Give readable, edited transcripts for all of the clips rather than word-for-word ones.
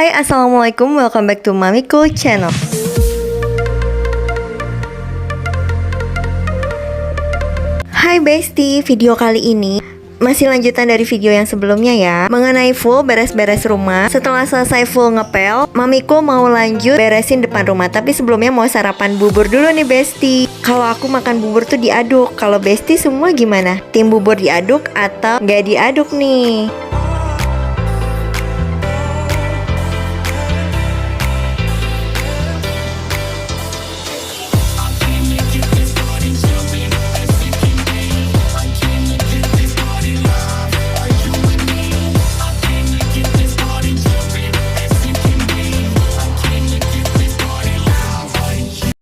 Hai, assalamualaikum, welcome back to Mamiko channel. Hai bestie, video kali ini masih lanjutan dari video yang sebelumnya ya, mengenai full beres-beres rumah. Setelah selesai full ngepel, Mamiko mau lanjut beresin depan rumah. Tapi sebelumnya mau sarapan bubur dulu nih bestie. Kalau aku makan bubur tuh diaduk. Kalau bestie semua gimana? Tim bubur diaduk atau nggak diaduk nih?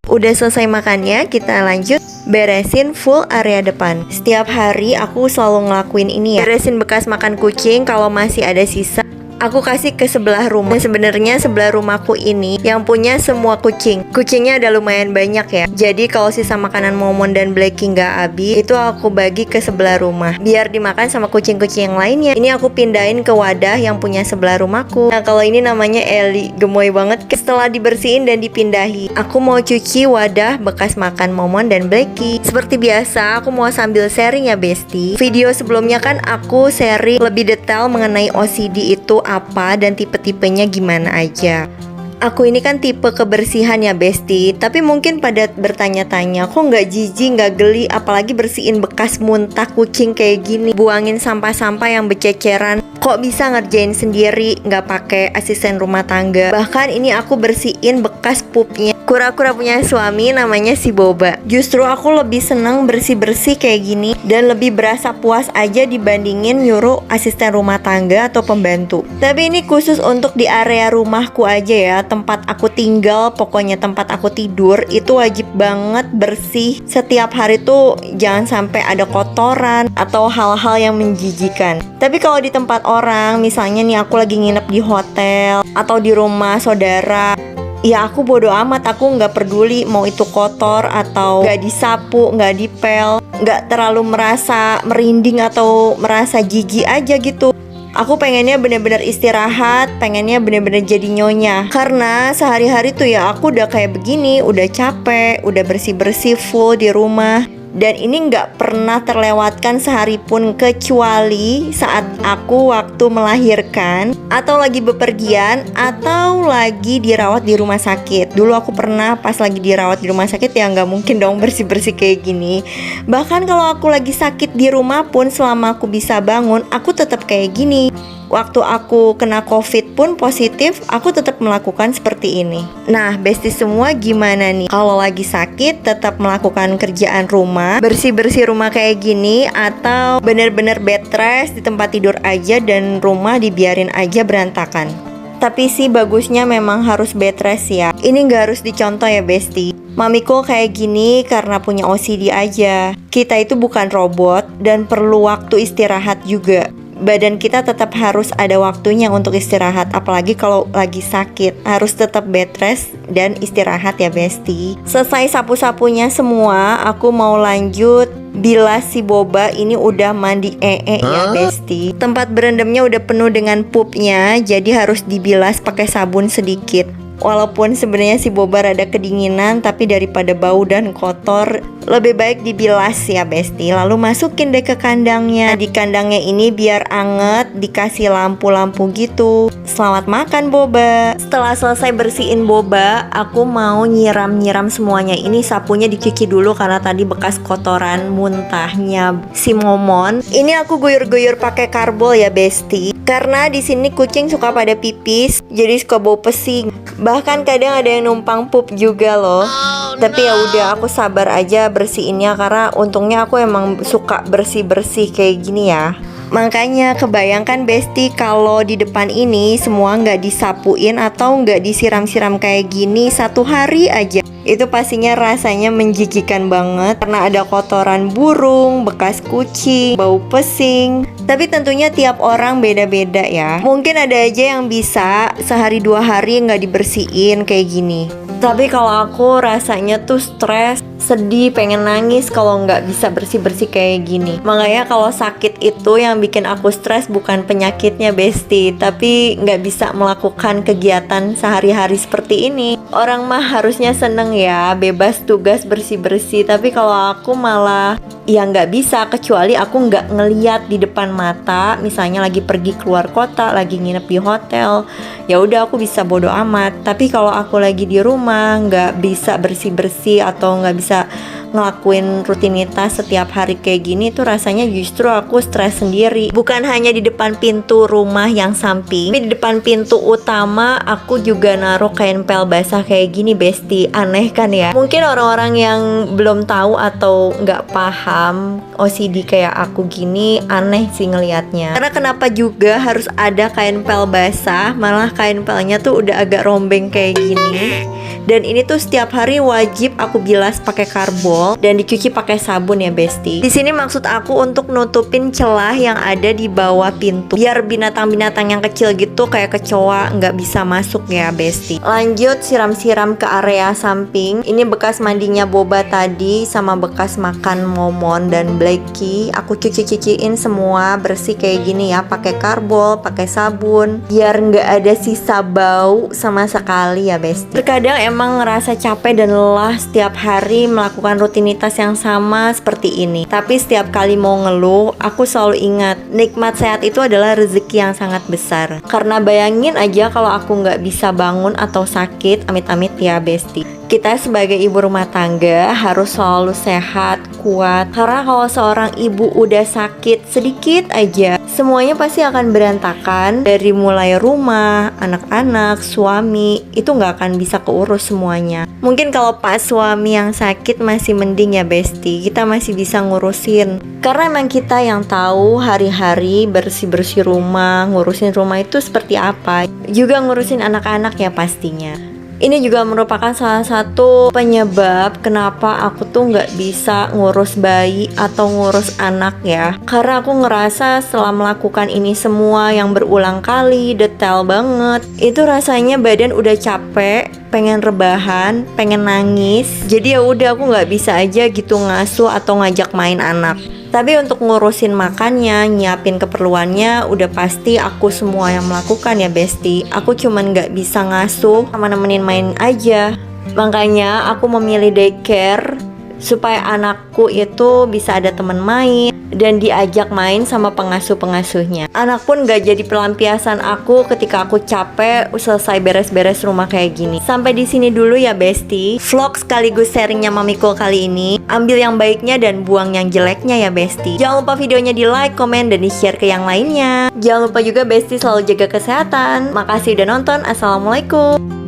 Udah selesai makannya, kita lanjut beresin full area depan. Setiap hari aku selalu ngelakuin ini ya, beresin bekas makan kucing. Kalau masih ada sisa, aku kasih ke sebelah rumah. Dan sebenarnya sebelah rumahku ini yang punya semua kucing. Kucingnya ada lumayan banyak ya. Jadi kalau sisa makanan Momon dan Blacky nggak habis, itu aku bagi ke sebelah rumah biar dimakan sama kucing-kucing yang lainnya. Ini aku pindahin ke wadah yang punya sebelah rumahku. Nah, kalau ini namanya Ellie, gemoy banget. Setelah dibersihin dan dipindahi, aku mau cuci wadah bekas makan Momon dan Blacky. Seperti biasa, aku mau sambil sharing ya bestie. Video sebelumnya kan aku sharing lebih detail mengenai OCD itu apa dan tipe-tipenya gimana aja. Aku ini kan tipe kebersihan ya bestie. Tapi mungkin pada bertanya-tanya, kok nggak jijik, nggak geli, apalagi bersihin bekas muntah kucing kayak gini, buangin sampah-sampah yang bececeran, kok bisa ngerjain sendiri, nggak pakai asisten rumah tangga. Bahkan ini aku bersihin bekas pupnya kura-kura punya suami, namanya si Boba. Justru aku lebih seneng bersih-bersih kayak gini dan lebih berasa puas aja dibandingin nyuruh asisten rumah tangga atau pembantu. Tapi ini khusus untuk di area rumahku aja ya, tempat aku tinggal, pokoknya tempat aku tidur itu wajib banget bersih. Setiap hari tuh jangan sampai ada kotoran atau hal-hal yang menjijikan. Tapi kalau di tempat orang, misalnya nih aku lagi nginep di hotel atau di rumah saudara, ya aku bodo amat, aku nggak peduli mau itu kotor atau nggak disapu, nggak dipel, nggak terlalu merasa merinding atau merasa jijik aja gitu. Aku pengennya bener-bener istirahat, pengennya bener-bener jadi nyonya. Karena sehari-hari tuh ya aku udah kayak begini, udah capek, udah bersih-bersih full di rumah. Dan ini nggak pernah terlewatkan sehari pun kecuali saat aku waktu melahirkan, atau lagi bepergian, atau lagi dirawat di rumah sakit. Dulu aku pernah pas lagi dirawat di rumah sakit, ya nggak mungkin dong bersih-bersih kayak gini. Bahkan kalau aku lagi sakit di rumah pun, selama aku bisa bangun, aku tetap kayak gini. Waktu aku kena COVID pun positif, aku tetap melakukan seperti ini. Nah, bestie semua gimana nih? Kalau lagi sakit tetap melakukan kerjaan rumah, bersih-bersih rumah kayak gini, atau bener-bener bed rest di tempat tidur aja dan rumah dibiarin aja berantakan? Tapi sih bagusnya memang harus bed rest ya. Ini gak harus dicontoh ya bestie. Mamiko kayak gini karena punya OCD aja. Kita itu bukan robot dan perlu waktu istirahat juga. Badan kita tetap harus ada waktunya untuk istirahat. Apalagi kalau lagi sakit, harus tetap bed rest dan istirahat ya bestie. Selesai sapu-sapunya semua, aku mau lanjut bilas si Boba. Ini udah mandi ya bestie. Tempat berendamnya udah penuh dengan pupnya, jadi harus dibilas pakai sabun sedikit. Walaupun sebenarnya si Boba rada kedinginan, tapi daripada bau dan kotor, lebih baik dibilas ya bestie. Lalu masukin deh ke kandangnya. Di kandangnya ini biar anget, dikasih lampu-lampu gitu. Selamat makan Boba. Setelah selesai bersihin Boba, aku mau nyiram-nyiram semuanya. Ini sapunya dicuci dulu karena tadi bekas kotoran muntahnya si Momon. Ini aku guyur-guyur pakai karbol ya bestie. Karena di sini kucing suka pada pipis, jadi suka bau pesing. Bahkan kadang ada yang numpang pup juga loh. Tapi ya udah, aku sabar aja bersihinnya karena untungnya aku emang suka bersih-bersih kayak gini ya. Makanya kebayangkan bestie kalau di depan ini semua nggak disapuin atau nggak disiram-siram kayak gini 1 hari aja. itu pastinya rasanya menjijikan banget karena ada kotoran burung, bekas kucing, bau pesing. Tapi tentunya tiap orang beda-beda ya. Mungkin ada aja yang bisa sehari 2 hari nggak dibersihin kayak gini. Tapi kalau aku rasanya tuh stres, sedih, pengen nangis kalau nggak bisa bersih-bersih kayak gini. Makanya kalau sakit itu yang bikin aku stres bukan penyakitnya Besti, tapi nggak bisa melakukan kegiatan sehari-hari seperti ini. Orang mah harusnya seneng ya, bebas tugas bersih-bersih. Tapi kalau aku malah ya nggak bisa, kecuali aku nggak ngeliat di depan mata. Misalnya lagi pergi keluar kota, lagi nginep di hotel, ya udah aku bisa bodo amat. Tapi kalau aku lagi di rumah nggak bisa bersih-bersih atau nggak bisa ngelakuin rutinitas setiap hari kayak gini tuh rasanya justru aku stres sendiri. Bukan hanya di depan pintu rumah yang samping, tapi di depan pintu utama aku juga naruh kain pel basah kayak gini Besti. Aneh kan ya? Mungkin orang-orang yang belum tahu atau nggak paham OCD kayak aku gini aneh sih ngelihatnya. Karena kenapa juga harus ada kain pel basah, malah kain pelnya tuh udah agak rombeng kayak gini. Dan ini tuh setiap hari wajib aku bilas pakai karbol dan dicuci pakai sabun ya Besti. Di sini maksud aku untuk nutupin celah yang ada di bawah pintu, biar binatang-binatang yang kecil gitu kayak kecoa nggak bisa masuk ya Besti. Lanjut siram-siram ke area samping. Ini bekas mandinya Boba tadi sama bekas makan Momon dan Blacky. Aku cuci-cuciin semua bersih kayak gini ya, pakai karbol, pakai sabun, biar nggak ada sisa bau sama sekali ya Besti. Terkadang emang ngerasa capek dan lelah setiap hari melakukan rutinitas yang sama seperti ini. Tapi setiap kali mau ngeluh, aku selalu ingat nikmat sehat itu adalah rezeki yang sangat besar. Karena bayangin aja kalau aku nggak bisa bangun atau sakit, amit-amit ya Besti. Kita sebagai ibu rumah tangga harus selalu sehat, kuat. Karena kalau seorang ibu udah sakit sedikit aja, semuanya pasti akan berantakan. Dari mulai rumah, anak-anak, suami, itu nggak akan bisa keurus semuanya. Mungkin kalau pas suami yang sakit masih mending ya Besti, kita masih bisa ngurusin. Karena emang kita yang tahu hari-hari bersih-bersih rumah, ngurusin rumah itu seperti apa. Juga ngurusin anak-anak ya pastinya. Ini juga merupakan salah satu penyebab kenapa aku tuh nggak bisa ngurus bayi atau ngurus anak ya. Karena aku ngerasa setelah melakukan ini semua yang berulang kali, detail banget, itu rasanya badan udah capek, pengen rebahan, pengen nangis. Jadi ya udah aku nggak bisa aja gitu ngasuh atau ngajak main anak. Tapi untuk ngurusin makannya, nyiapin keperluannya, udah pasti aku semua yang melakukan ya Besti. Aku cuman gak bisa ngasuh sama nemenin main aja. Makanya aku memilih daycare supaya anakku itu bisa ada teman main dan diajak main sama pengasuh-pengasuhnya. Anak pun gak jadi pelampiasan aku ketika aku capek selesai beres-beres rumah kayak gini. Sampai di sini dulu ya Besti. Vlog sekaligus sharingnya Mamikul kali ini. Ambil yang baiknya dan buang yang jeleknya ya Besti. Jangan lupa videonya di like, komen, dan di share ke yang lainnya. Jangan lupa juga Besti selalu jaga kesehatan. Makasih udah nonton. Assalamualaikum.